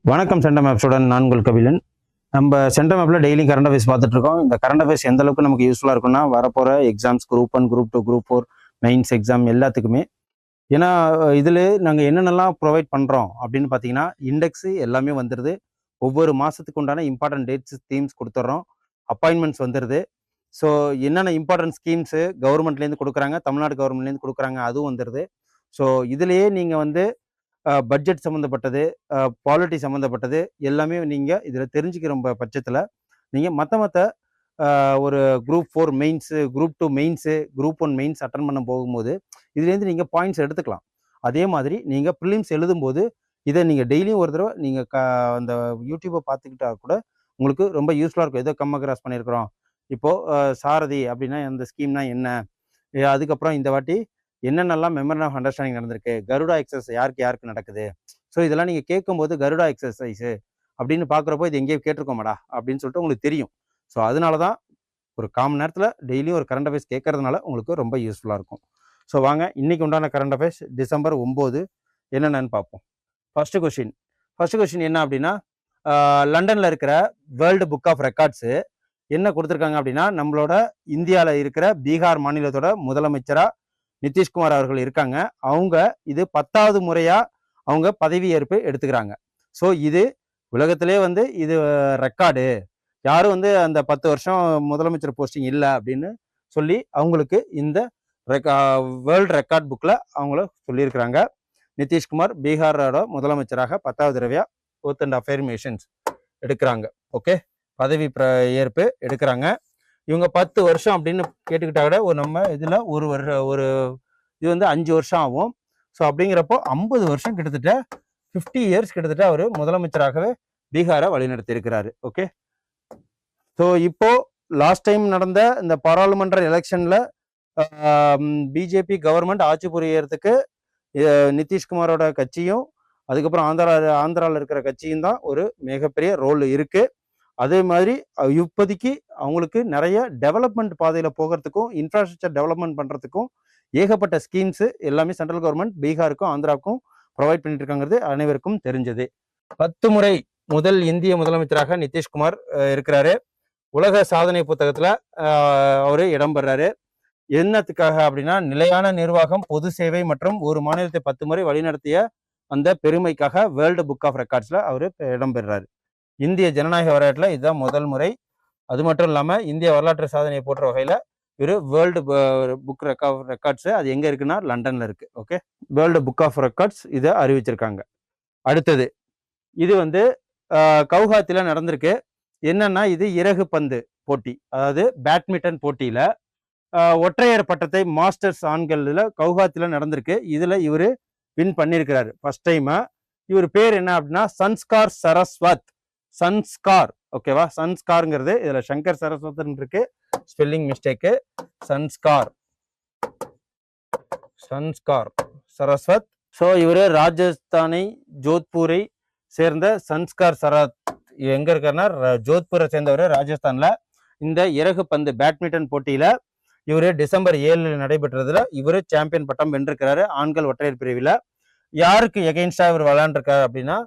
வணக்கம் சென்டம் மேப்ஸுடன் நான் உங்கள் கபிலன். நம்ம சென்டம் மேப்பில் டெய்லி கரண்ட் அஃபேர்ஸ் பார்த்துட்டு இருக்கோம். இந்த கரண்ட் அஃபேர்ஸ் எந்த அளவுக்கு நமக்கு யூஸ்ஃபுல்லாக இருக்கும்னா வரப்போகிற exams group 1, group 2, group 4 mains exam எல்லாத்துக்குமே. ஏன்னா இதில் நாங்கள் என்னென்னலாம் ப்ரொவைட் பண்ணுறோம் அப்படின்னு பார்த்தீங்கன்னா, இண்டெக்ஸு எல்லாமே வந்துடுது. ஒவ்வொரு மாதத்துக்கு உண்டான இம்பார்ட்டன்ட் டேட்ஸ் தீம்ஸ் கொடுத்துட்றோம். அப்பாயின்மெண்ட்ஸ் வந்துடுது. ஸோ என்னென்ன இம்பார்ட்டன்ட் ஸ்கீம்ஸு கவர்மெண்ட்லேருந்து கொடுக்குறாங்க, தமிழ்நாடு கவர்மெண்ட்லேருந்து கொடுக்குறாங்க, அதுவும் வந்துடுது. ஸோ இதுலேயே நீங்கள் வந்து பட்ஜெட் சம்மந்தப்பட்டது, பாலிட்டி சம்மந்தப்பட்டது எல்லாமே நீங்கள் இதில் தெரிஞ்சுக்கிற பட்சத்தில் நீங்கள் மற்ற ஒரு group 4 mains, group 2 mains, group 1 mains attend பண்ண போகும்போது இதுலேருந்து நீங்கள் பாயிண்ட்ஸ் எடுத்துக்கலாம். அதே மாதிரி நீங்கள் ப்ரிலிம்ஸ் எழுதும்போது இதை நீங்கள் டெய்லியும் ஒரு தடவை நீங்கள் அந்த யூடியூப்பை பார்த்துக்கிட்டா கூட உங்களுக்கு ரொம்ப யூஸ்ஃபுல்லாக இருக்கும். ஏதோ கிராஸ் பண்ணியிருக்கிறோம். இப்போது சாரதி அப்படின்னா அந்த ஸ்கீம்னா என்ன, அதுக்கப்புறம் இந்த வாட்டி என்னென்னலாம் மெமரன் ஆஃப் அண்டர்ஸ்டாண்டிங் நடந்திருக்கு, கருடா எக்ஸசைஸ் யாருக்கு நடக்குது. ஸோ இதெல்லாம் நீங்கள் கேட்கும்போது கருடா எக்ஸசைஸு அப்படின்னு பார்க்குறப்போ இது எங்கேயோ கேட்டிருக்கோமாடா அப்படின்னு சொல்லிட்டு உங்களுக்கு தெரியும். ஸோ அதனால தான் ஒரு 1/4 மணி நேரத்தில் டெய்லியும் ஒரு கரண்ட் அஃபேர்ஸ் கேட்கறதுனால உங்களுக்கு ரொம்ப யூஸ்ஃபுல்லாக இருக்கும். ஸோ வாங்க இன்னைக்கு உண்டான கரண்ட் அஃபேர்ஸ் டிசம்பர் 9 என்னென்னு பார்ப்போம். ஃபர்ஸ்ட் கொஸ்டின் என்ன அப்படின்னா, லண்டனில் இருக்கிற வேர்ல்டு புக் ஆஃப் ரெக்கார்ட்ஸு என்ன கொடுத்துருக்காங்க அப்படின்னா, நம்மளோட இந்தியாவில் இருக்கிற பீகார் மாநிலத்தோட முதலமைச்சராக நிதிஷ்குமார் அவர்கள் இருக்காங்க. அவங்க இது 10வது முறையா அவங்க பதவி ஏற்பு எடுத்துக்கிறாங்க. ஸோ இது உலகத்திலே வந்து இது ரெக்கார்டு. யாரும் வந்து அந்த 10 வருஷம் முதலமைச்சர் போஸ்டிங் இல்லை அப்படின்னு சொல்லி அவங்களுக்கு இந்த வேர்ல்டு ரெக்கார்ட் புக்கில் அவங்கள சொல்லியிருக்கிறாங்க. நிதிஷ்குமார் பீகாரோட முதலமைச்சராக 10வது தடவையா ஓத் அண்ட் அஃபர்மேஷன்ஸ் எடுக்கிறாங்க. ஓகே, பதவி ஏற்பு எடுக்கிறாங்க. இவங்க 10 வருஷம் அப்படின்னு கேட்டுக்கிட்டா கூட நம்ம இதில் ஒரு இது வந்து 5 வருஷம் ஆகும். ஸோ அப்படிங்கிறப்போ 50 வருஷம் கிட்டத்தட்ட 50 இயர்ஸ் கிட்டத்தட்ட அவர் முதலமைச்சராகவே பீகாரை வழிநடத்தி இருக்கிறாரு. ஓகே, ஸோ இப்போ லாஸ்ட் டைம் நடந்த இந்த பாராளுமன்ற எலெக்ஷன்ல பிஜேபி கவர்மெண்ட் ஆட்சி புரியறதுக்கு நிதிஷ்குமாரோட கட்சியும் அதுக்கப்புறம் ஆந்திராவில் இருக்கிற கட்சியும் தான் ஒரு மிகப்பெரிய ரோல் இருக்கு. அதே மாதிரி இப்போதைக்கு அவங்களுக்கு நிறைய டெவலப்மெண்ட் பாதையில் போகிறதுக்கும் இன்ஃப்ராஸ்ட்ரக்சர் டெவலப்மெண்ட் பண்ணுறதுக்கும் ஏகப்பட்ட ஸ்கீம்ஸு எல்லாமே சென்ட்ரல் கவர்மெண்ட் பீகாருக்கும் ஆந்திராவுக்கும் ப்ரொவைட் பண்ணிட்டு இருக்காங்கிறது அனைவருக்கும் தெரிஞ்சது. 10 முறை முதல் இந்திய முதலமைச்சராக நிதிஷ்குமார் இருக்கிறாரு. உலக சாதனை புத்தகத்தில் அவர் இடம்பெறாரு. என்னத்துக்காக அப்படின்னா, நிலையான நிர்வாகம், பொது சேவை மற்றும் ஒரு மாநிலத்தை 10 முறை வழிநடத்திய அந்த பெருமைக்காக வேர்ல்டு புக் ஆஃப் ரெக்கார்ட்ஸில் அவர் இடம்பெறாரு. இந்திய ஜனநாயக வரலாற்றில் இதுதான் முதல் முறை. அது மட்டும் இல்லாமல் இந்திய வரலாற்று சாதனையை போற்ற வகையில் இவர் வேர்ல்டு புக் ஆஃப் ரெக்கார்ட்ஸு அது எங்கே இருக்குன்னா லண்டனில் இருக்குது. Okay, world book of records இதை அறிவிச்சிருக்காங்க. அடுத்தது இது வந்து கவுஹாத்தியில் நடந்திருக்கு. என்னன்னா, இது இறகு பந்து போட்டி, அதாவது பேட்மிண்டன் போட்டியில் ஒற்றையர் பட்டத்தை மாஸ்டர்ஸ் ஆண்களில் கவுஹாத்தியில் நடந்திருக்கு. இதில் இவர் வின் பண்ணியிருக்கிறாரு ஃபர்ஸ்ட் டைமா. இவர் பேர் என்ன அப்படின்னா சன்ஸ்கார் சரஸ்வத். சன்ஸ்கார், ஓகேவா, சன்ஸ்கார்ங்கிறது இதுல சங்கர் சரஸ்வத்னு இருக்கு, spelling mistake. Sanskar Saraswat. So இவர் ராஜஸ்தானை ஜோத்பூரை சேர்ந்த சன்ஸ்கார் சரத் எங்க இருக்காருன்னா ஜோத்பூரை சேர்ந்தவர் ராஜஸ்தான்ல. இந்த இறகு பந்து பேட்மிண்டன் போட்டியில இவர் டிசம்பர் 7 நடைபெற்றதுல இவர் சாம்பியன் பட்டம் வென்றிருக்கிறாரு ஆண்கள் ஒற்றையர் பிரிவில். யாருக்கு எகெயின்ஸ்டா இவர் விளையாண்டுருக்காரு அப்படின்னா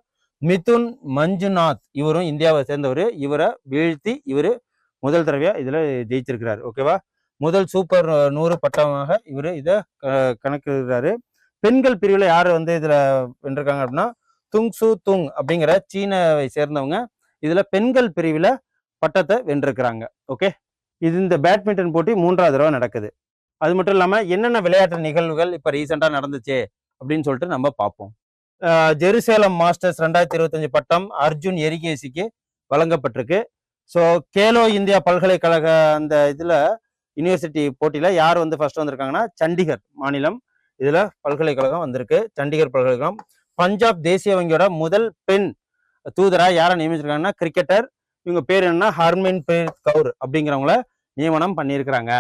மிதுன் மஞ்சுநாத், இவரும் இந்தியாவை சேர்ந்தவர். இவரை வீழ்த்தி இவர் முதல் தடவையா இதுல ஜெயிச்சிருக்கிறாரு. ஓகேவா, முதல் சூப்பர் 100 பட்டமாக இவர் இதை கணக்குறாரு. பெண்கள் பிரிவில் யார் வந்து இதுல வென்றிருக்காங்க அப்படின்னா துங்சு துங் அப்படிங்கிற சீனாவை சேர்ந்தவங்க இதுல பெண்கள் பிரிவில் பட்டத்தை வென்றிருக்கிறாங்க. ஓகே, இது இந்த பேட்மிண்டன் போட்டி 3வது தடவை நடக்குது. அது மட்டும் இல்லாம என்னென்ன விளையாட்டு நிகழ்வுகள் இப்ப ரீசெண்டா நடந்துச்சு அப்படின்னு சொல்லிட்டு நம்ம பார்ப்போம். ஜெருசேலம் மாஸ்டர்ஸ் 2025 பட்டம் அர்ஜுன் எரிகேசிக்கு வழங்கப்பட்டிருக்கு. ஸோ கேலோ இந்தியா பல்கலைக்கழக அந்த இதுல யூனிவர்சிட்டி போட்டியில யார் வந்து ஃபர்ஸ்ட் வந்திருக்காங்கன்னா சண்டிகர் மாநிலம் இதுல பல்கலைக்கழகம் வந்திருக்கு. சண்டிகர் பல்கலைக்கழகம். பஞ்சாப் தேசிய வங்கியோட முதல் பெண் தூதரா யாரை நியமிச்சிருக்காங்கன்னா கிரிக்கெட்டர், இவங்க பேர் என்னன்னா ஹர்மன் பிரீத் கவுர் அப்படிங்கிறவங்கள நியமனம் பண்ணியிருக்கிறாங்க.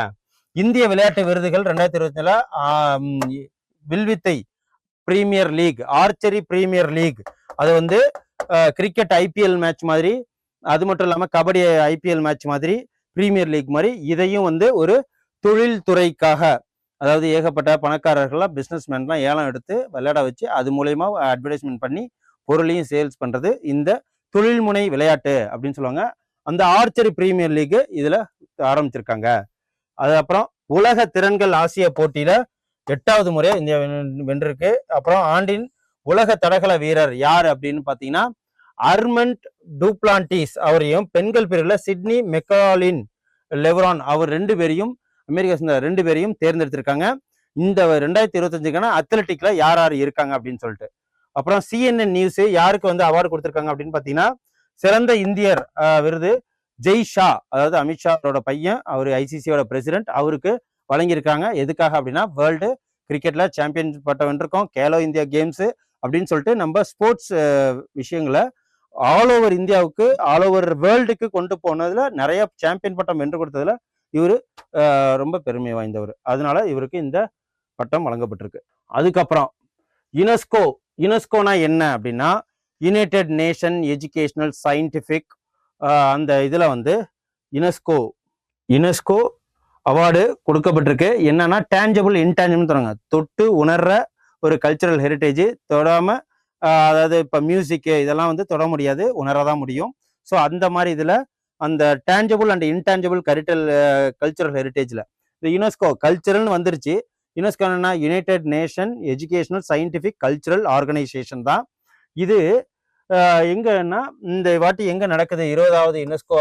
இந்திய விளையாட்டு விருதுகள் 2024 வில்வித்தை premier league, archery premier league, அது வந்து கிரிக்கெட் ஐபிஎல் மேட்ச் மாதிரி, அது மட்டும் இல்லாமல் கபடி ஐபிஎல் மேட்ச் மாதிரி பிரீமியர் லீக் மாதிரி இதையும் வந்து ஒரு தொழில்துறைக்காக அதாவது ஏகப்பட்ட பணக்காரர்கள்லாம் பிஸ்னஸ்மேன்லாம் ஏலம் எடுத்து விளையாட வச்சு அது மூலயமா அட்வர்டைஸ்மெண்ட் பண்ணி பொருளையும் சேல்ஸ் பண்ணுறது இந்த தொழில்முனை விளையாட்டு அப்படின்னு சொல்லுவாங்க. அந்த ஆர்ச்சரி பிரீமியர் லீக் இதில் ஆரம்பிச்சிருக்காங்க. அது அப்புறம் உலக திறன்கள் ஆசிய போட்டியில் 8வது முறை இந்தியா வென்றிருக்கு. அப்புறம் ஆண்டின் உலக தடகள வீரர் யார் அப்படின்னு பார்த்தீங்கன்னா அர்மண்ட் டூப்ளான்டிஸ் அவரையும், பெண்கள் பிரிவில் சிட்னி மெக்காலின் லெவ்ரான் அவர் 2 பேரையும் அமெரிக்கா சேர்ந்த 2 பேரையும் தேர்ந்தெடுத்திருக்காங்க. இந்த 2025க்கான அத்லெட்டிக்ல யார் யார் இருக்காங்க அப்படின்னு சொல்லிட்டு. அப்புறம் CNN நியூஸ் யாருக்கு வந்து அவார்டு கொடுத்திருக்காங்க அப்படின்னு பார்த்தீங்கன்னா சிறந்த இந்தியர் விருது ஜெய் ஷா, அதாவது அமித்ஷாவோட பையன், அவர் ஐசிசியோட பிரசிடென்ட், அவருக்கு வழங்கியிருக்காங்க. எதுக்காக அப்படின்னா வேர்ல்டு கிரிக்கெட்ல சாம்பியன் பட்டம் வென்றிருக்கோம், கேலோ இந்தியா கேம்ஸ் அப்படின்னு சொல்லிட்டு நம்ம ஸ்போர்ட்ஸ் விஷயங்களை ஆல் ஓவர் இந்தியாவுக்கு ஆல் ஓவர் வேர்ல்டுக்கு கொண்டு போனதுல நிறைய சாம்பியன் பட்டம் வென்று கொடுத்ததுல இவரு ரொம்ப பெருமை வாய்ந்தவர். அதனால இவருக்கு இந்த பட்டம் வழங்கப்பட்டிருக்கு. அதுக்கப்புறம் யுனெஸ்கோனா என்ன அப்படின்னா யுனைடெட் நேஷன் எஜுகேஷனல் சயின்டிஃபிக், அந்த இதுல வந்து யுனெஸ்கோ அவார்டு கொடுக்கப்பட்டிருக்கு. என்னன்னா டேஞ்சபிள் இன்டேஞ்சபிள் தராங்க, தொட்டு உணர்ற ஒரு கல்ச்சரல் ஹெரிட்டேஜ், தொடாம அதாவது இப்போ மியூசிக்கு இதெல்லாம் வந்து தொட முடியாது, உணரதான் முடியும். ஸோ அந்த மாதிரி இதில் அந்த டேஞ்சபிள் அண்ட் இன்டேஞ்சபிள் கல்ச்சரல் ஹெரிட்டேஜில் இந்த யுனெஸ்கோ கல்ச்சரல்னு வந்துருச்சு. யுனெஸ்கோ என்னன்னா United nation educational scientific cultural organisation தான். இது எங்கன்னா இந்த வாட்டி எங்க நடக்குது 20வது யுனெஸ்கோ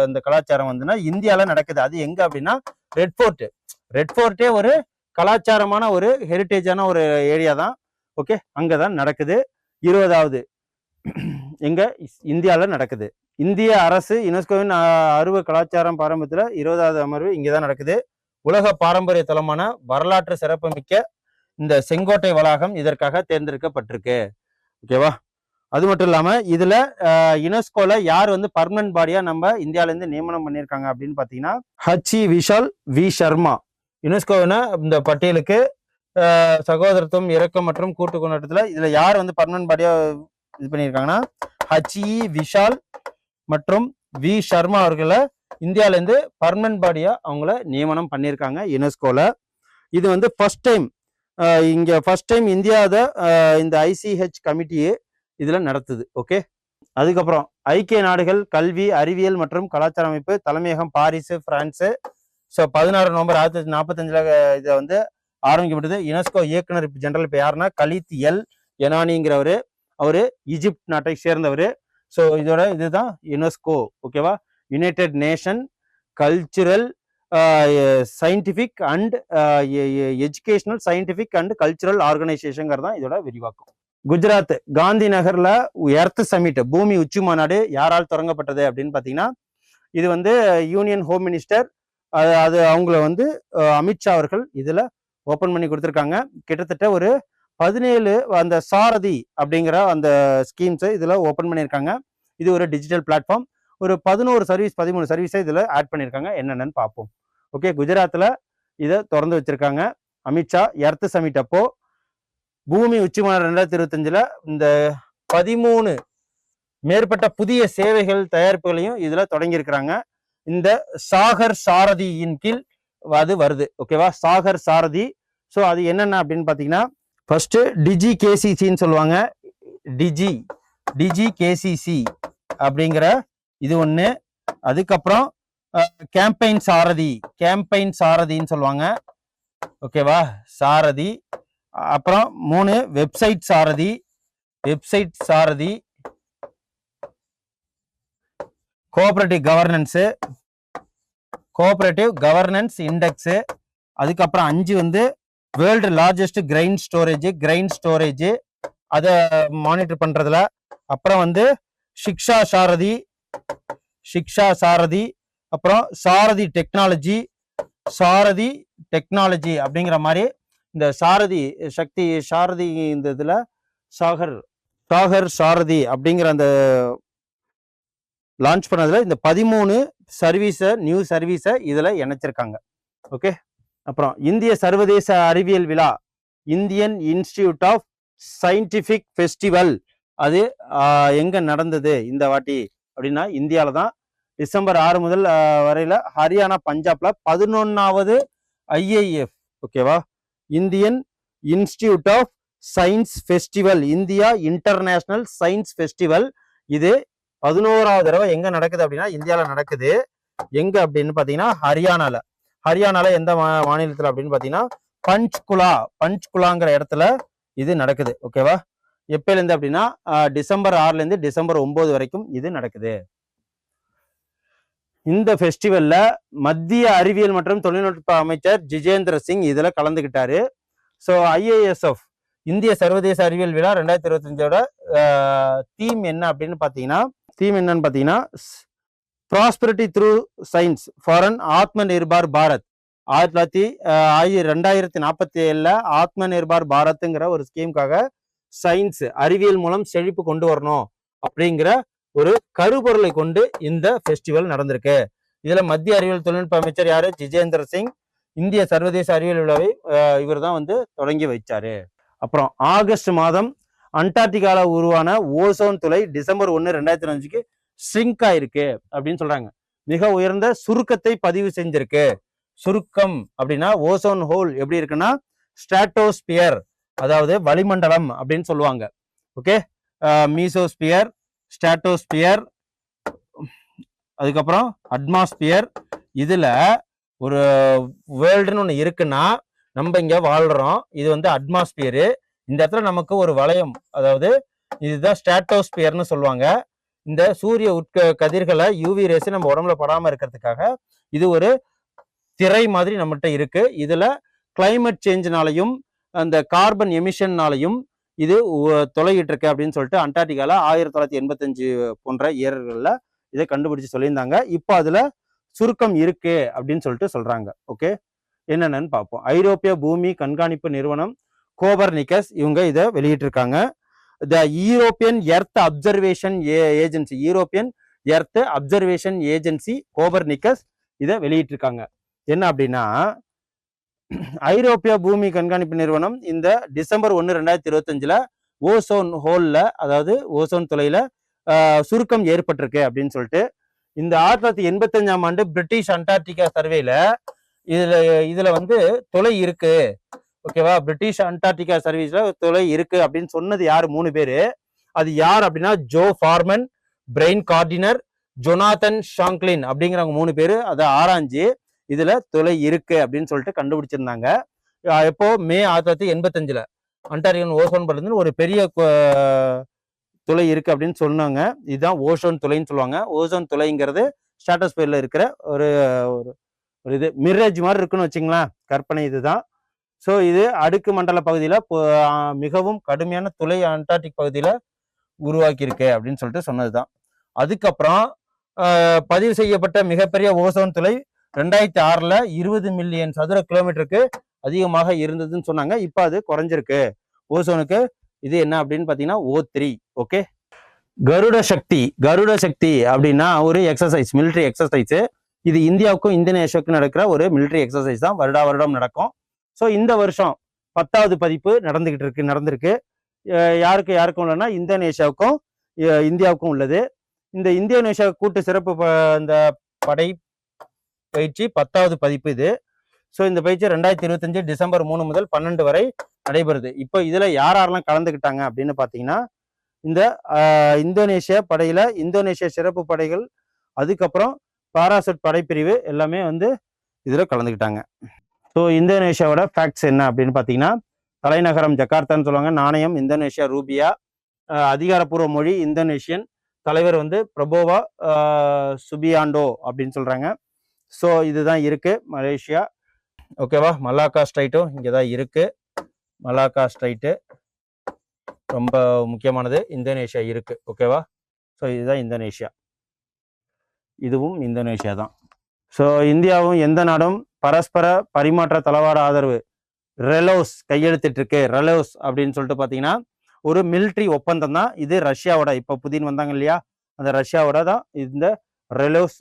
அந்த கலாச்சாரம் வந்துன்னா இந்தியாவில் நடக்குது. அது எங்க அப்படின்னா ரெட் ஃபோர்ட்டே ஒரு கலாச்சாரமான ஒரு ஹெரிட்டேஜான ஒரு ஏரியா தான். ஓகே, அங்கதான் நடக்குது. 20வது எங்க இந்தியாவில் நடக்குது. இந்திய அரசு யுனெஸ்கோவின் அருவ கலாச்சாரம் பாரம்பரியத்துல 20வது அமர்வு இங்கதான் நடக்குது. உலக பாரம்பரிய தலமான வரலாற்று சிறப்புமிக்க இந்த செங்கோட்டை வளாகம் இதற்காக தேர்ந்தெடுக்கப்பட்டிருக்கு. ஓகேவா? அது மட்டும் இல்லாம இதுல யுனெஸ்கோல யார் வந்து பர்மனன்ட் பாடியா நம்ம இந்தியால இருந்து நியமனம் பண்ணியிருக்காங்க அப்படின்னு பாத்தீங்கன்னா விஷால் வி சர்மா. யுனெஸ்கோவின இந்த பட்டியலுக்கு சகோதரத்துவம், இரக்கம் மற்றும் கூட்டு கொண்டாட்டத்துல இதுல யார் வந்து பர்மனன்ட் பாடியா இது பண்ணியிருக்காங்கன்னா விஷால் மற்றும் வி சர்மா அவர்களை இந்தியால இருந்து பர்மனன்ட் பாடியா அவங்கள நியமனம் பண்ணியிருக்காங்க யுனெஸ்கோல. இது வந்து ஃபர்ஸ்ட் டைம் இந்தியாத இந்த ICH கமிட்டியே இதுல நடத்துது. ஓகே, அதுக்கப்புறம் ஐக்கிய நாடுகள் கல்வி, அறிவியல் மற்றும் கலாச்சார அமைப்பு தலைமையகம் பாரிஸ், பிரான்ஸ். ஸோ 16 நவம்பர் 1945 இதை வந்து ஆரம்பிக்கப்பட்டது. யுனெஸ்கோ இயக்குனர் ஜெனரல் இப்போ யாருன்னா கலித் எல் எனானிங்கிறவரு, அவரு ஈஜிப்ட் நாட்டை சேர்ந்தவர். ஸோ இதோட இதுதான் யுனெஸ்கோ. ஓகேவா? United nation cultural scientific and educational scientific and cultural organisation தான் இதோட விரிவாக்கம். குஜராத் காந்தி நகர்ல எர்த் சமிட் பூமி உச்சி மாநாடு யாரால் தொடங்கப்பட்டது அப்படின்னு பாத்தீங்கன்னா இது வந்து யூனியன் ஹோம் மினிஸ்டர் அது அவங்கள வந்து அமித்ஷா அவர்கள் இதுல ஓபன் பண்ணி கொடுத்துருக்காங்க. கிட்டத்தட்ட ஒரு 17 அந்த சாரதி அப்படிங்கிற அந்த ஸ்கீம்ஸ் இதுல ஓபன் பண்ணியிருக்காங்க. இது ஒரு டிஜிட்டல் பிளாட்ஃபார்ம். ஒரு 13 சர்வீஸை இதுல ஆட் பண்ணியிருக்காங்க. என்னென்னு பார்ப்போம். ஓகே, குஜராத்ல இதை திறந்து வச்சிருக்காங்க அமித்ஷா. எர்த் சமிட் அப்போ பூமி உச்சி மாநாடு 2025ல இந்த 13 மேற்பட்ட புதிய சேவைகள் தயாரிப்புகளையும் இதுல தொடங்கி இருக்கிறாங்க. இந்த சாகர் சாரதியின் கீழ் அது வருது. ஓகேவா? சாகர் சாரதி. ஸோ அது என்னென்ன அப்படின்னு பாத்தீங்கன்னா ஃபர்ஸ்ட் டிஜி கேசிசின்னு சொல்லுவாங்க. டிஜி கேசிசி அப்படிங்கிற இது ஒண்ணு. அதுக்கப்புறம் கேம்பெயின் சாரதின்னு சொல்லுவாங்க. ஓகேவா? சாரதி. அப்புறம் 3 வெப்சைட் சாரதி, கோஆபரேட்டிவ் கவர்னன்ஸ் இண்டெக்ஸ். அதுக்கப்புறம் 5 வந்து வேர்ல்டு லார்ஜஸ்ட் கிரைன் ஸ்டோரேஜ் அதை மானிட்டர் பண்றதுல. அப்புறம் வந்து சிக்ஷா சாரதி, அப்புறம் சாரதி டெக்னாலஜி அப்படிங்கிற மாதிரி இந்த சாரதி இந்த இதுல சாகர் சாரதி அப்படிங்கிற அந்த லான்ச் பண்ணதுல இந்த 13 நியூ சர்வீஸை இதுல இணைச்சிருக்காங்க. ஓகே, அப்புறம் இந்திய சர்வதேச அறிவியல் விழா Indian institute of scientific festival அது எங்க நடந்தது இந்த வாட்டி அப்படின்னா இந்தியாவில தான். டிசம்பர் 6 முதல் வரையில ஹரியானா, பஞ்சாப்ல 11வது IIF ஓகேவா. Indian institute of science festival, India international science festival. இது 11வது தடவை எங்க நடக்குது அப்படின்னா இந்தியாவில் நடக்குது. எங்க அப்படின்னு பாத்தீங்கன்னா ஹரியானால எந்த மாநிலத்தில் அப்படின்னு பாத்தீங்கன்னா பஞ்ச்குலாங்கிற இடத்துல இது நடக்குது. ஓகேவா. எப்பல இருந்து அப்படின்னா டிசம்பர் 6ல இருந்து டிசம்பர் 9 வரைக்கும் இது நடக்குது. இந்த ஃபெஸ்டிவல்ல மத்திய அறிவியல் மற்றும் தொழில்நுட்ப அமைச்சர் ஜிதேந்திர சிங் இதுல கலந்துகிட்டாரு. ஸோ IISF இந்திய சர்வதேச அறிவியல் விழா 2025ஓட தீம் என்ன அப்படின்னு பாத்தீங்கன்னா prosperity through science for an Atma Nirbhar Bharat. 2047ல Atma Nirbhar பாரத்ங்கிற ஒரு ஸ்கீமுக்காக சயின்ஸ் அறிவியல் மூலம் செழிப்பு கொண்டு வரணும் அப்படிங்கிற ஒரு கருப்பொருளை கொண்டு இந்த ஃபெஸ்டிவல் நடந்திருக்கு. இதுல மத்திய அறிவியல் தொழில்நுட்ப அமைச்சர் யாரு? ஜிதேந்திர சிங். இந்திய சர்வதேச அறிவியல் விழாவை இவர் தான் வந்து தொடங்கி வைச்சாரு. அப்புறம் ஆகஸ்ட் மாதம் அண்டார்டிகால உருவான ஓசோன் துளை டிசம்பர் 1, 2005க்கு ஷ்ரிங்க் ஆயிருக்கு அப்படின்னு சொல்றாங்க. மிக உயர்ந்த சுருக்கத்தை பதிவு செஞ்சிருக்கு. சுருக்கம் அப்படின்னா ஓசோன் ஹோல் எப்படி இருக்குன்னா ஸ்ட்ராட்டோஸ்பியர், அதாவது வளிமண்டலம் அப்படின்னு சொல்லுவாங்க. ஓகே. மீசோஸ்பியர், ஸ்ட்ராட்டோஸ்பியர், அதுக்கப்புறம் அட்மாஸ்பியர். இதுல ஒரு வேர்ல்டுன்னு ஒண்ணு இருக்குன்னா நம்ம இங்க வாழ்றோம். இது வந்து அட்மாஸ்பியரு. இந்த இடத்துல நமக்கு ஒரு வளையம், அதாவது இதுதான் ஸ்ட்ராட்டோஸ்பியர்னு சொல்லுவாங்க. இந்த சூரிய கதிர்களை யூவி ரேஸ் நம்ம உடம்புல படாம இருக்கிறதுக்காக இது ஒரு திரை மாதிரி நம்மகிட்ட இருக்கு. இதுல கிளைமேட் சேஞ்சினாலையும் அந்த கார்பன் எமிஷன்னாலையும் இது தொலைகிட்டு இருக்கு அப்படின்னு சொல்லிட்டு அண்டார்டிகால 1985 போன்ற இயர்கள்ல இதை கண்டுபிடிச்சு சொல்லியிருந்தாங்க. இப்போ அதுல சுருக்கம் இருக்கு அப்படின்னு சொல்லிட்டு சொல்றாங்க. ஓகே, என்னென்னு பார்ப்போம். ஐரோப்பிய பூமி கண்காணிப்பு நிறுவனம் கோபர்னிக்கஸ் இவங்க இதை வெளியிட்டிருக்காங்க. The European earth observation agency, European earth observation agency Copernicus இதை வெளியிட்டிருக்காங்க. என்ன அப்படின்னா ஐரோப்பிய பூமி கண்காணிப்பு நிறுவனம் இந்த டிசம்பர் 1, 2025ல ஓசோன் ஹோல்ல, அதாவது ஓசோன் துளையில சுருக்கம் ஏற்பட்டிருக்கு அப்படின்னு சொல்லிட்டு இந்த 1985ஆம் ஆண்டு பிரிட்டிஷ் அண்டார்டிகா சர்வேல இதுல வந்து துளை இருக்கு. ஓகேவா. பிரிட்டிஷ் அண்டார்டிகா சர்வீஸ்ல துளை இருக்கு அப்படின்னு சொன்னது யாரு? 3 பேரு. அது யார் அப்படின்னா ஜோ ஃபார்மன், பிரெயின் கார்டினர், ஜொனாதன் ஷாங்க்லின் அப்படிங்கிறவங்க 3 பேரு அதை ஆராய்ஞ்சு இதுல துளை இருக்கு அப்படின்னு சொல்லிட்டு கண்டுபிடிச்சிருந்தாங்க. எப்போ மே 1985ல அண்டார்டிகன் ஓசோன் படத்துல ஒரு பெரிய துளை இருக்கு அப்படின்னு சொன்னாங்க. இதுதான் ஓசோன் துளைன்னு சொல்லுவாங்க. ஓசோன் துளைங்கிறது ஸ்ட்ராட்டோஸ்பியர்ல இருக்கிற ஒரு இது மிரேஜ் மாதிரி இருக்குன்னு வச்சுங்களேன், கற்பனை இதுதான். ஸோ இது அடுக்கு மண்டல பகுதியில மிகவும் கடுமையான துளை அண்டார்டிக் பகுதியில உருவாக்கி இருக்கு அப்படின்னு சொல்லிட்டு சொன்னதுதான். அதுக்கப்புறம் பதிவு செய்யப்பட்ட மிகப்பெரிய ஓசோன் துளை 2006ல 20 மில்லியன் சதுர கிலோமீட்டருக்கு அதிகமாக இருந்ததுன்னு சொன்னாங்க. இப்போ அது குறைஞ்சிருக்கு. ஓசோனுக்கு இது என்ன அப்படின்னு பாத்தீங்கன்னா O3. ஓகே. கருட சக்தி அப்படின்னா ஒரு எக்ஸசைஸ், மிலிட்ரி எக்ஸசைஸ். இது இந்தியாவுக்கும் இந்தோனேஷியாவுக்கும் நடக்கிற ஒரு மிலிட்ரி எக்ஸசைஸ் தான். வருடம் நடக்கும். ஸோ இந்த வருஷம் 10வது பதிப்பு நடந்திருக்கு. யாருக்கும் இல்லைன்னா இந்தோனேஷியாவுக்கும் இந்தியாவுக்கும் உள்ளது. இந்த இந்தோனேஷியா கூட்டு சிறப்பு இந்த படை பயிற்சி 10வது பதிப்பு இது. ஸோ இந்த பயிற்சி 2025 டிசம்பர் 3 முதல் 12 வரை நடைபெறுது. இப்போ இதுல யாரெல்லாம் கலந்துக்கிட்டாங்க அப்படின்னு பாத்தீங்கன்னா இந்த இந்தோனேஷியா படையில இந்தோனேஷியா சிறப்பு படைகள், அதுக்கப்புறம் பாராசூட் படைப்பிரிவு எல்லாமே வந்து இதுல கலந்துக்கிட்டாங்க. ஸோ இந்தோனேஷியாவோட ஃபேக்ட்ஸ் என்ன அப்படின்னு பார்த்தீங்கன்னா தலைநகரம் ஜகார்த்தான்னு சொல்லுவாங்க. நாணயம் இந்தோனேஷியா ரூபியா. அதிகாரப்பூர்வ மொழி இந்தோனேஷியன். தலைவர் வந்து பிரபோவா சுபியாண்டோ அப்படின்னு சொல்றாங்க. ஸோ இதுதான் இருக்கு மலேசியா. ஓகேவா. மலாக்கா ஸ்ட்ரைட்டும் இங்கே தான் இருக்கு. மலாக்கா ஸ்ட்ரைட்டு ரொம்ப முக்கியமானது. இந்தோனேஷியா இருக்கு. ஓகேவா. ஸோ இதுதான் இந்தோனேஷியா. இதுவும் இந்தோனேஷியா தான். ஸோ இந்தியாவும் எந்த நாடும் பரஸ்பர பரிமாற்ற தளவாட ஆதரவு ரெலோஸ் கையெழுத்திட்டு இருக்கு. ரெலோஸ் அப்படின்னு சொல்லிட்டு பார்த்தீங்கன்னா ஒரு மிலிட்ரி ஒப்பந்தம் தான் இது. ரஷ்யாவோட இப்போ புதின் வந்தாங்க இல்லையா, அந்த ரஷ்யாவோட தான் இந்த ரெலோஸ்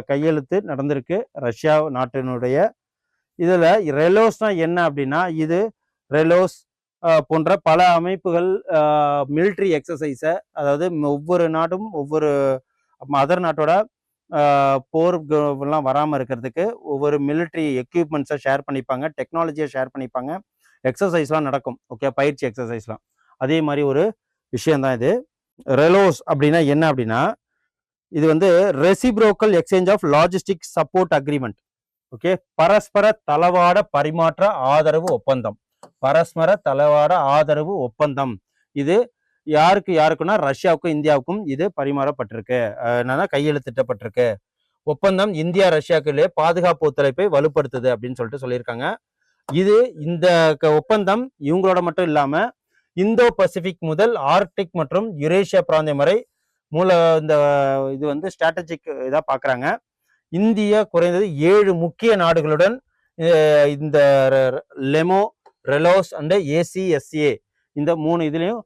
கையெழுத்து நடந்திருக்கு, ரஷ்யா நாட்டினுடைய. இதுல ரெலோஸ்னா என்ன அப்படின்னா இது ரெலோஸ் போன்ற பல அமைப்புகள் மிலிட்ரி எக்ஸசைஸை, அதாவது ஒவ்வொரு நாடும் ஒவ்வொரு அதர் நாட்டோட போர்லாம் வராமல் இருக்கிறதுக்கு ஒவ்வொரு மிலிட்ரி எக்யூப்மெண்ட்ஸை ஷேர் பண்ணிப்பாங்க, டெக்னாலஜியை ஷேர் பண்ணிப்பாங்க, எக்ஸசைஸ்லாம் நடக்கும். ஓகே, பயிற்சி எக்ஸசைஸ்லாம் அதே மாதிரி ஒரு விஷயம்தான் இது. ரெலோஸ் அப்படின்னா என்ன அப்படின்னா, இது வந்து reciprocal exchange of logistic support agreement. Okay, பரஸ்பர தளவாட பரிமாற்ற ஆதரவு ஒப்பந்தம். பரஸ்பர தளவாட ஆதரவு ஒப்பந்தம் இது யாருக்குன்னா ரஷ்யாவுக்கும் இந்தியாவுக்கும் இது பரிமாறப்பட்டிருக்கு. என்னன்னா கையெழுத்திட்டப்பட்டிருக்கு. ஒப்பந்தம் இந்தியா ரஷ்யாக்குள்ளே பாதுகாப்பு ஒத்துழைப்பை வலுப்படுத்துது அப்படின்னு சொல்லிட்டு சொல்லியிருக்காங்க. இது இந்த ஒப்பந்தம் இவங்களோட மட்டும் இல்லாம இந்தோ பசிபிக் முதல் ஆர்க்டிக் மற்றும் யுரேஷியா பிராந்தியம் வரை இந்த இது வந்து ஸ்ட்ராட்டஜிக் இதா பாக்குறாங்க. இந்தியா குறைந்தது 7 முக்கிய நாடுகளுடன் இந்த லெமோ, ரெலோஸ் அண்ட் ACSA இந்த 3 இதுலயும்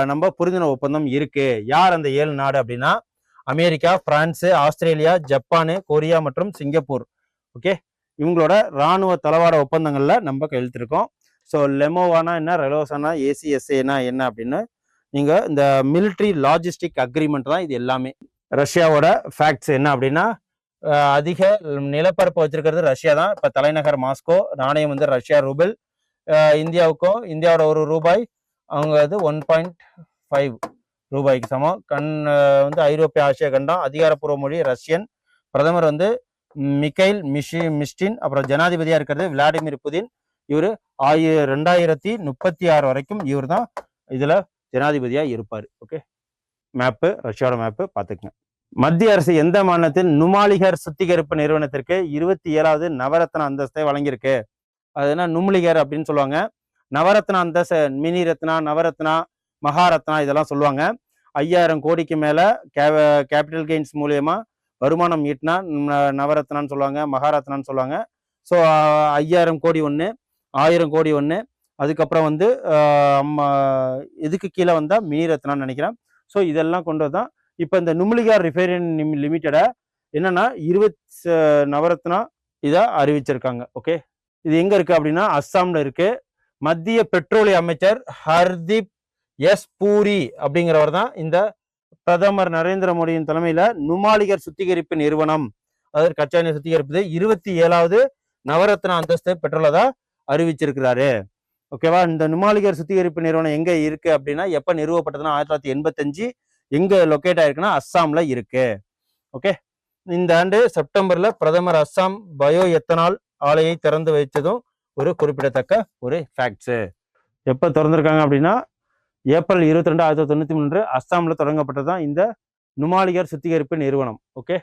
நம்ம புரிந்துணர்வு ஒப்பந்தம் இருக்கு. யார் அந்த 7 நாடு அப்படின்னா America, France, Australia, Japan, Korea மற்றும் சிங்கப்பூர். ஓகே, இவங்களோட இராணுவ தளவாட ஒப்பந்தங்கள்ல நம்ம கையெழுத்திருக்கோம். ஸோ லெமோவானா என்ன, ரெலோஸானா, ACSAனா என்ன அப்படின்னு நீங்க இந்த மிலிட்ரி லாஜிஸ்டிக் அக்ரிமெண்ட் தான் இது எல்லாமே. ரஷ்யாவோட ஃபேக்ட்ஸ் என்ன அப்படின்னா, அதிக நிலப்பரப்பு வச்சிருக்கிறது ரஷ்யா தான். இப்ப தலைநகர் மாஸ்கோ, நாணயம் வந்து ரஷ்யா ரூபிள். இந்தியாவோட ஒரு ரூபாய் அவங்க வந்து 1.5 ரூபாய்க்கு சமம். வந்து ஐரோப்பிய ஆசிய கண்டம். அதிகாரப்பூர்வ மொழி ரஷ்யன். பிரதமர் வந்து மிகைல் மிஷ்டின். அப்புறம் ஜனாதிபதியா இருக்கிறது விளாடிமிர் புதின். இவரு 2036 வரைக்கும் இவர் தான் இதுல ஜனாதிபதியா இருப்பாரு. ஓகே, மேப்பு, ரஷ்யாவோட மேப்பு பாத்துக்கங்க. மத்திய அரசு எந்த மாநிலத்தில் நுமாலிகர் சுத்திகரிப்பு நிறுவனத்திற்கு 27வது நவரத்ன அந்தஸ்தை வழங்கியிருக்கு? அது என்ன நும்லிகர் அப்படின்னு சொல்லுவாங்க. நவரத்னா அந்தஸ்து, மினி ரத்னா, நவரத்னா, மகாரத்னா இதெல்லாம் சொல்லுவாங்க. 5000 கோடிக்கு மேல கேபிட்டல் கெயின்ஸ் மூலியமா வருமானம் ஈட்டினா நவரத்னான்னு சொல்லுவாங்க, மகாரத்னான்னு சொல்லுவாங்க. ஸோ 5000 கோடி ஒன்று, 1000 கோடி ஒன்று, அதுக்கப்புறம் வந்து இதுக்கு கீழே வந்தா மினி ரத்னான்னு நினைக்கிறேன். ஸோ இதெல்லாம் கொண்டு தான் இப்போ இந்த நும்லிகார் ரிஃபைனரி லிமிட்டடை என்னன்னா 20 நவரத்னா இதை அறிவிச்சிருக்காங்க. ஓகே, இது எங்க இருக்கு அப்படின்னா அஸ்ஸாம்ல இருக்கு. மத்திய பெட்ரோலிய அமைச்சர் ஹர்தீப் பூரி அப்படிங்கிறவர் தான் இந்த பிரதமர் நரேந்திர மோடியின் தலைமையில நுமாலிகர் சுத்திகரிப்பு நிறுவனம், அதாவது கச்சா எண்ணெய் சுத்திகரிப்பது 27வது நவரத்ன அந்தஸ்தை பெற்றுள்ளதா அறிவிச்சிருக்கிறாரு. ஓகேவா, இந்த நுமாலிகர் சுத்திகரிப்பு நிறுவனம் எங்க இருக்கு அப்படின்னா எப்ப நிறுவப்பட்டதுன்னா 1985. எங்க லொக்கேட் ஆயிருக்குன்னா அஸ்ஸாம்ல இருக்கு. ஓகே, இந்த ஆண்டு செப்டம்பர்ல பிரதமர் அஸ்ஸாம் பயோ எத்தனால் ஆலையை திறந்து வைத்ததும் ஒரு குறிப்பிடத்தக்க ஒரு ஃபேக்ட்ஸ். எப்ப திறந்திருக்காங்க அப்படின்னா ஏப்ரல் 22, 1993 அஸ்ஸாம்ல தொடங்கப்பட்டதுதான் இந்த நுமாலிகர் சுத்திகரிப்பு நிறுவனம். ஓகே,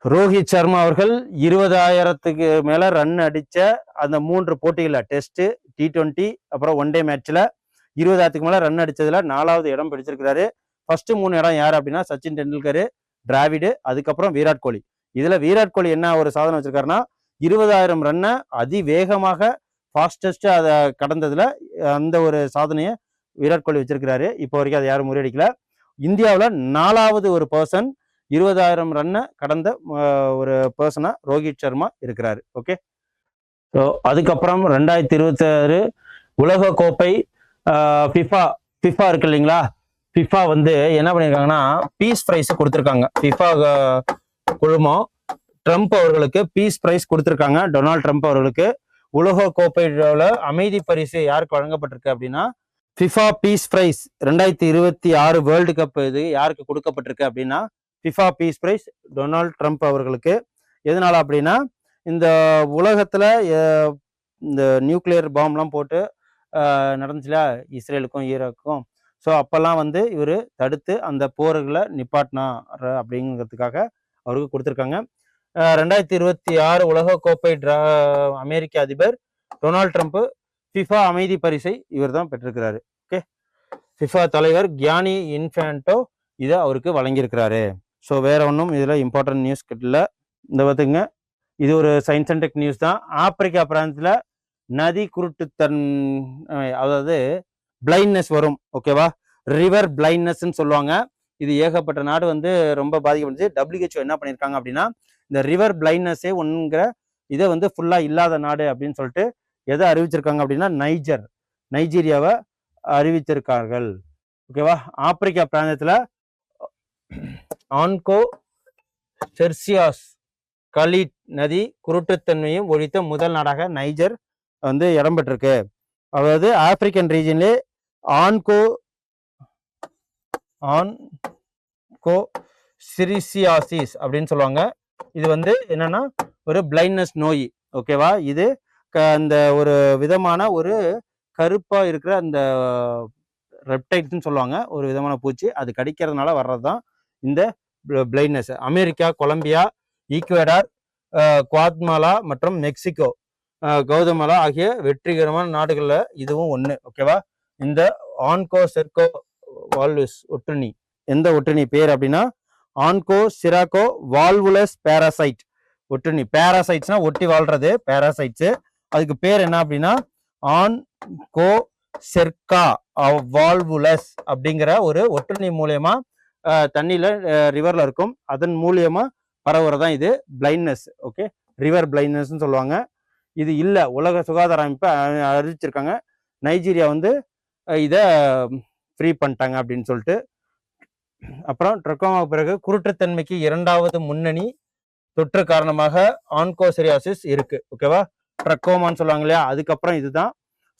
ரோஹித் சர்மா அவர்கள் 20,000க்கு மேல ரன் அடிச்ச அந்த 3 போட்டிகள்ல டெஸ்ட், T20 அப்புறம் ஒன் டே மேட்ச்ல 20,000க்கு மேல ரன் அடிச்சதுல 4வது இடம் பிடிச்சிருக்கிறாரு. ஃபர்ஸ்ட் 3 இடம் யார் அப்படின்னா சச்சின் டெண்டுல்கர், டிராவிடு, அதுக்கப்புறம் விராட் கோலி. இதுல விராட் கோலி என்ன ஒரு சாதனை வச்சிருக்காருன்னா 20,000 ரன்னை அதிவேகமாக ஃபாஸ்டஸ்ட் அதை கடந்ததுல அந்த ஒரு சாதனையை விராட் கோலி வச்சிருக்கிறாரு. இப்போ வரைக்கும் அதை யாரும் முறியடிக்கல. இந்தியாவில் 4வது ஒரு பர்சன் 20,000 ரன்னை கடந்த ஒரு பர்சனா ரோஹித் சர்மா இருக்கிறாரு. ஓகே, ஸோ அதுக்கப்புறம் 2026 உலக கோப்பை ஃபிஃபா இருக்கு இல்லைங்களா, ஃபிஃபா வந்து என்ன பண்ணியிருக்காங்கன்னா பீஸ் பிரைஸ் கொடுத்துருக்காங்க. ஃபிஃபா குழுமம் ட்ரம்ப் அவர்களுக்கு பீஸ் பிரைஸ் கொடுத்துருக்காங்க. டொனால்ட் ட்ரம்ப் அவர்களுக்கு உலக கோப்பையோட அமைதி பரிசு யாருக்கு வழங்கப்பட்டிருக்கு அப்படின்னா FIFA piece price 2026 world cup இது யாருக்கு கொடுக்கப்பட்டிருக்கு அப்படின்னா FIFA piece price Donald Trump அவர்களுக்கு. எதனால அப்படின்னா இந்த உலகத்துல இந்த நியூக்ளியர் பாம்லாம் போட்டு நடந்துச்சுல இஸ்ரேலுக்கும் ஈராக்குக்கும். ஸோ அப்பெல்லாம் வந்து இவர் தடுத்து அந்த போர்களை நிப்பாட்டினா அப்படிங்கிறதுக்காக அவருக்கு கொடுத்துருக்காங்க. 2026 உலக கோப்பை அமெரிக்க அதிபர் டொனால்ட் ட்ரம்ப் ஃபிஃபா அமைதி பரிசை இவர் தான் பெற்றிருக்கிறாரு. ஓகே, ஃபிஃபா தலைவர் கியானி இன்ஃபான்டோ இதை அவருக்கு வழங்கியிருக்கிறாரு. ஸோ வேற ஒன்றும் இதில் இம்பார்ட்டன்ட் நியூஸ் இல்லை. இந்த பார்த்துங்க, இது ஒரு சயின்ஸ் அண்ட் டெக் நியூஸ் தான். ஆப்பிரிக்கா பிராந்தியத்தில் நதி குருட்டுத்தன், அதாவது பிளைண்ட்னஸ் வரும். ஓகேவா, ரிவர் பிளைண்ட்னஸ்ன்னு சொல்லுவாங்க. இது ஏகப்பட்ட நாடு வந்து ரொம்ப பாதிக்கப்பட்டுச்சு. WHO என்ன பண்ணியிருக்காங்க அப்படின்னா இந்த ரிவர் பிளைண்ட்னஸே ஒன்றுங்கிற இதை வந்து ஃபுல்லா இல்லாத நாடு அப்படின்னு சொல்லிட்டு எதை அறிவிச்சிருக்காங்க அப்படின்னா நைஜீரியாவை அறிவிச்சிருக்கார்கள். ஓகேவா, ஆப்பிரிக்கா பிராந்தியத்துல ஆன்கோ செர்சியாஸ் கலீட் நதி குருட்டுத்தன்மையும் ஒழித்த முதல் நாடாக நைஜர் வந்து இடம் பெற்றிருக்கு. அதாவது ஆப்பிரிக்கன் ரீஜன்லே ஆன்கோ சிரிசியாசிஸ் அப்படின்னு சொல்லுவாங்க. இது வந்து என்னன்னா ஒரு பிளைண்ட்னஸ் நோய். ஓகேவா? இது அந்த ஒரு விதமான ஒரு கருப்பா இருக்கிற அந்த ரெப்டைல்ஸ்ன்னு சொல்லுவாங்க, ஒரு விதமான பூச்சி. அது கடிக்கிறதுனால வர்றதுதான் இந்த பிளைண்ட்னஸ். அமெரிக்கா, கொலம்பியா, ஈக்குவேடார், குவாத்மாலா மற்றும் மெக்சிகோ, கௌதமாலா ஆகிய வெற்றிகரமான நாடுகள்ல இதுவும் ஒண்ணு. ஓகேவா? இந்த ஆன்கோ செர்கோ வால்விஸ் ஒட்டுண்ணி எந்த ஒட்டுண்ணி பேர் அப்படின்னா ஆன்கோ சிராகோ வால்வுலஸ் பேராசைட் ஒட்டுண்ணி. பேராசைட்ஸ்னா ஒட்டி வாழ்றது பேராசைட்ஸ். அதுக்கு பேர் என்ன அப்படின்னா ஆன்கோ செர்கா வால்வுலஸ் அப்படிங்கிற ஒரு ஒட்டுண்ணி மூலியமா தண்ணியில ரிவர்ல இருக்கும். அதன் மூலியமா பரவுறதான் இது பிளைண்ட்னஸ். ஓகே, ரிவர் பிளைண்ட்னஸ் சொல்லுவாங்க. இது இல்ல உலக சுகாதார அமைப்பு அறிவிச்சிருக்காங்க. நைஜீரியா வந்து இதை ஃப்ரீ பண்ணிட்டாங்க அப்படின்னு சொல்லிட்டு. அப்புறம் ட்ரக்கோமாவுக்கு பிறகு குருட்டுத்தன்மைக்கு 2வது முன்னணி தொற்று காரணமாக ஆன்கோசரியாசிஸ் இருக்கு. ஓகேவா? ட்ரக்கோமான்னு சொல்லுவாங்க இல்லையா, அதுக்கப்புறம் இதுதான்.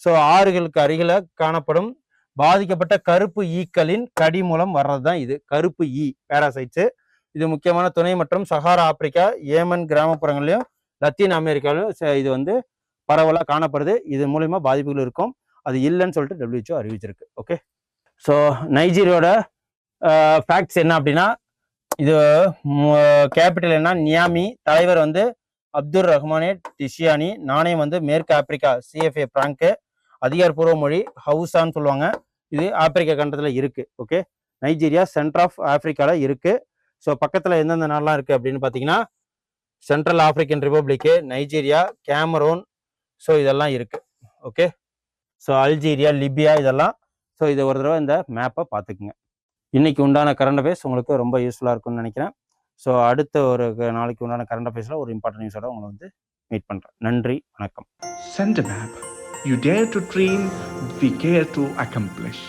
ஸோ ஆறுகளுக்கு அருகில காணப்படும் பாதிக்கப்பட்ட கருப்பு ஈக்களின் கடி மூலம் வர்றதுதான் இது கருப்பு ஈ பேராசைட்ஸ். இது முக்கியமான துணை மற்றும் சஹாரா ஆப்பிரிக்கா, ஏமன் கிராமப்புறங்களையும் லத்தீன் அமெரிக்காவிலும் இது வந்து பரவலாக காணப்படுது. இது மூலியமா பாதிப்புகள் இருக்கும். அது இல்லைன்னு சொல்லிட்டு WHO அறிவிச்சிருக்கு. ஓகே, ஸோ நைஜீரியாவோட ஃபேக்ட்ஸ் என்ன அப்படின்னா, இது கேபிட்டல் என்ன நியாமி, தலைவர் வந்து அப்துல் ரஹ்மானே டிஷியானி, நாணயம் வந்து மேற்கு ஆப்பிரிக்கா CFA பிராங்கு, அதிகாரப்பூர்வ மொழி ஹவுசான்னு சொல்லுவாங்க. இது ஆப்பிரிக்கா கண்டத்தில் இருக்கு. ஓகே, நைஜீரியா சென்டர் ஆஃப் ஆப்பிரிக்கால இருக்கு. ஸோ பக்கத்தில் எந்தெந்த நாடெல்லாம் இருக்கு அப்படின்னு பார்த்தீங்கன்னா Central African Republic, Nigeria, Cameroon, so இதெல்லாம் இருக்கு. ஓகே, ஸோ அல்ஜீரியா, லிபியா இதெல்லாம். ஸோ இதை ஒரு தடவை இந்த மேப்பை பார்த்துக்குங்க. இன்னைக்கு உண்டான கரண்ட் அஃபேர்ஸ் உங்களுக்கு ரொம்ப யூஸ்ஃபுல்லாக இருக்கும்னு நினைக்கிறேன். ஸோ அடுத்த ஒரு நாளைக்கு உண்டான கரண்ட் அஃபேர்ஸில் ஒரு இம்பார்ட்டன்ட் நியூஸோட உங்களை வந்து மீட் பண்ணுறேன். நன்றி, வணக்கம். Send a map. You dare to dream, we care to accomplish.